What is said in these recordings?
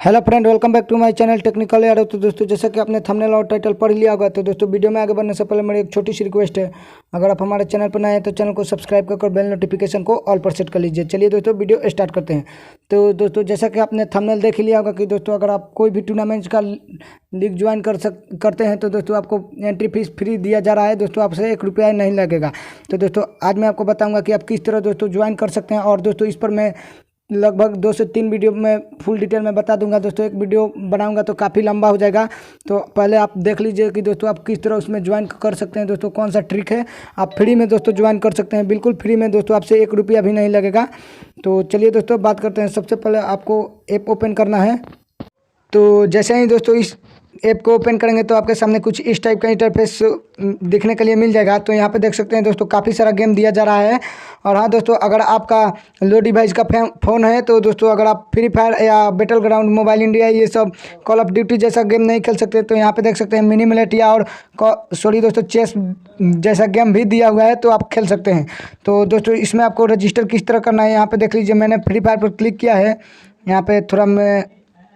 Hello friend, welcome back to my channel Technical यारो। तो दोस्तों, जैसा कि आपने थंबनेल और टाइटल पढ़ लिया होगा, तो दोस्तों वीडियो में आगे बढ़ने से पहले मेरी एक छोटी सी रिक्वेस्ट है। अगर आप हमारे चैनल पर नए हैं तो चैनल को सब्सक्राइब कर बेल नोटिफिकेशन को ऑल पर सेट कर लीजिए। चलिए दोस्तों, वीडियो स्टार्ट करते हैं। तो दोस्तों, जैसा कि आपने थंबनेल देख लिया होगा कि दोस्तों अगर आप कोई भी टूर्नामेंट का लीग ज्वाइन करते हैं तो दोस्तों आपको एंट्री फीस फ्री दिया जा रहा है। दोस्तों आपसे 1 रुपया नहीं लगेगा। तो दोस्तों आज मैं आपको बताऊँगा कि आप किस तरह दोस्तों ज्वाइन कर सकते हैं। और दोस्तों इस पर मैं लगभग 2 से 3 वीडियो में फुल डिटेल में बता दूंगा। दोस्तों एक वीडियो बनाऊंगा तो काफ़ी लंबा हो जाएगा, तो पहले आप देख लीजिए कि दोस्तों आप किस तरह उसमें ज्वाइन कर सकते हैं। दोस्तों कौन सा ट्रिक है, आप फ्री में दोस्तों ज्वाइन कर सकते हैं, बिल्कुल फ्री में। दोस्तों आपसे 1 रुपया भी नहीं लगेगा। तो चलिए दोस्तों बात करते हैं। सबसे पहले आपको ऐप ओपन करना है। तो जैसे ही दोस्तों इस ऐप को ओपन करेंगे तो आपके सामने कुछ इस टाइप का इंटरफेस दिखने के लिए मिल जाएगा। तो यहाँ पे देख सकते हैं दोस्तों काफ़ी सारा गेम दिया जा रहा है। और हाँ दोस्तों, अगर आपका लो डिवाइस का फ़ोन है तो दोस्तों अगर आप फ्री फायर या बैटल ग्राउंड, मोबाइल इंडिया, ये सब कॉल ऑफ ड्यूटी जैसा गेम नहीं खेल सकते तो यहाँ पे देख सकते हैं मिनी मिलिटा और दोस्तों चेस जैसा गेम भी दिया हुआ है, तो आप खेल सकते हैं। तो दोस्तों इसमें आपको रजिस्टर किस तरह करना है, यहाँ पर देख लीजिए। मैंने फ्री फायर पर क्लिक किया है। यहाँ पर थोड़ा मैं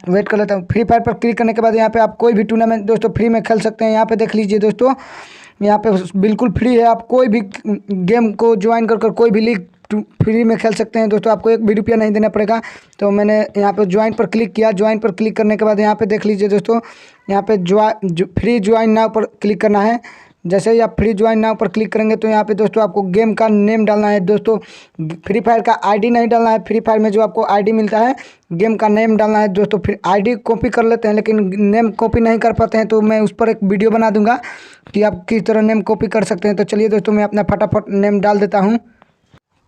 वेट कर लेता हूँ। फ्री फायर पर क्लिक करने के बाद यहाँ पे आप कोई भी टूर्नामेंट दोस्तों फ्री में खेल सकते हैं। यहाँ पे देख लीजिए दोस्तों, यहाँ पे बिल्कुल फ्री है। आप कोई भी गेम को ज्वाइन कर कोई भी लीग फ्री में खेल सकते हैं। दोस्तों आपको 1 भी रुपया नहीं देना पड़ेगा। तो मैंने यहाँ पे ज्वाइन पर क्लिक किया। ज्वाइन पर क्लिक करने के बाद यहाँ पे देख लीजिए दोस्तों, यहाँ पे फ्री ज्वाइन नाउ पर क्लिक करना है। जैसे ही आप फ्री ज्वाइन नाउ पर क्लिक करेंगे तो यहाँ पे दोस्तों आपको गेम का नेम डालना है। दोस्तों फ्री फायर का आईडी नहीं डालना है। फ्री फायर में जो आपको आईडी मिलता है, गेम का नेम डालना है। दोस्तों फिर आईडी कॉपी कर लेते हैं, लेकिन नेम कॉपी नहीं कर पाते हैं, तो मैं उस पर एक वीडियो बना दूंगा कि आप किस तरह नेम कॉपी कर सकते हैं। तो चलिए दोस्तों, मैं अपना फटाफट नेम डाल देता हूँ।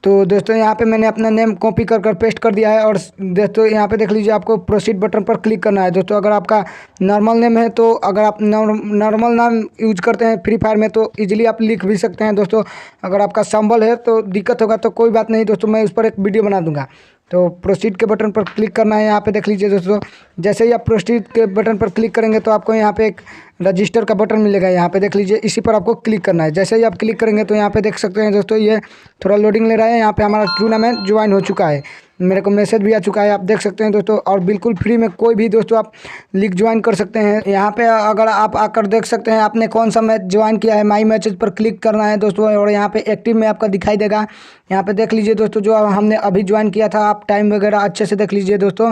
तो दोस्तों यहाँ पे मैंने अपना नेम कॉपी कर पेस्ट कर दिया है। और दोस्तों यहाँ पे देख लीजिए, आपको प्रोसीड बटन पर क्लिक करना है। दोस्तों अगर आपका नॉर्मल नेम है, तो अगर आप नॉर्मल नाम यूज करते हैं फ्री फायर में तो इजीली आप लिख भी सकते हैं। दोस्तों अगर आपका संबल है तो दिक्कत होगा, तो कोई बात नहीं दोस्तों, मैं उस पर एक वीडियो बना दूंगा। तो प्रोसीड के बटन पर क्लिक करना है। यहाँ पे देख लीजिए दोस्तों, जैसे ही आप प्रोसीड के बटन पर क्लिक करेंगे तो आपको यहाँ पे एक रजिस्टर का बटन मिलेगा। यहाँ पे देख लीजिए, इसी पर आपको क्लिक करना है। जैसे ही आप क्लिक करेंगे तो यहाँ पे देख सकते हैं दोस्तों, ये थोड़ा लोडिंग ले रहा है। यहाँ पे हमारा टूर्नामेंट ज्वाइन हो चुका है, मेरे को मैसेज भी आ चुका है, आप देख सकते हैं दोस्तों। और बिल्कुल फ्री में कोई भी दोस्तों आप लीग ज्वाइन कर सकते हैं। यहाँ पे अगर आप आकर देख सकते हैं आपने कौन सा मैच ज्वाइन किया है। माई मैचेज पर क्लिक करना है दोस्तों, और यहाँ पे एक्टिव में आपका दिखाई देगा। यहाँ पे देख लीजिए दोस्तों, जो हमने अभी ज्वाइन किया था, आप टाइम वगैरह अच्छे से देख लीजिए दोस्तों।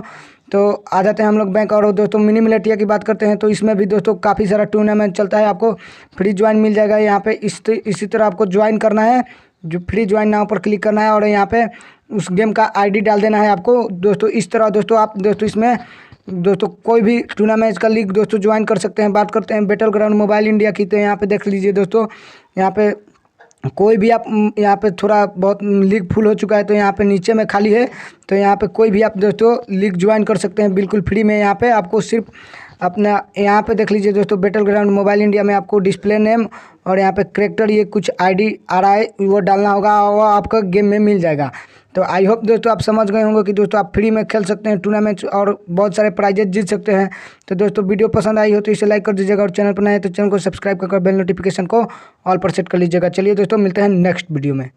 तो आ जाते हैं हम लोग बैंक। और दोस्तों मिनी मिलिटिया की बात करते हैं तो इसमें भी दोस्तों काफ़ी सारा टूर्नामेंट चलता है, आपको फ्री ज्वाइन मिल जाएगा। यहाँ पे इसी तरह आपको ज्वाइन करना है, जो फ्री ज्वाइन नाउ पर क्लिक करना है और यहाँ पे उस गेम का आईडी डाल देना है आपको। दोस्तों इस तरह दोस्तों आप दोस्तों इसमें दोस्तों कोई भी टूर्नामेंट का लीग दोस्तों ज्वाइन कर सकते हैं। बात करते हैं बैटल ग्राउंड मोबाइल इंडिया की, तो यहाँ पे देख लीजिए दोस्तों, यहाँ पे कोई भी आप यहाँ पे थोड़ा बहुत लीग फुल हो चुका है, तो यहाँ पे नीचे में खाली है, तो यहाँ पे कोई भी आप दोस्तों लीग ज्वाइन कर सकते हैं बिल्कुल फ्री में। यहाँ पे आपको सिर्फ अपना यहाँ पे देख लीजिए दोस्तों, बैटल ग्राउंड मोबाइल इंडिया में आपको डिस्प्ले नेम और यहाँ पे करेक्टर, ये कुछ आईडी आ रहा है वो डालना होगा, वो आपका गेम में मिल जाएगा। तो आई होप दोस्तों आप समझ गए होंगे कि दोस्तों आप फ्री में खेल सकते हैं टूर्नामेंट और बहुत सारे प्राइजेज जीत सकते हैं। तो दोस्तों वीडियो पसंद आई हो तो इसे लाइक कर दीजिएगा, और चैनल पर नए हैं तो चैनल को सब्सक्राइब कर बेल नोटिफिकेशन को ऑल पर सेट कर लीजिएगा। चलिए दोस्तों, मिलते हैं नेक्स्ट वीडियो में।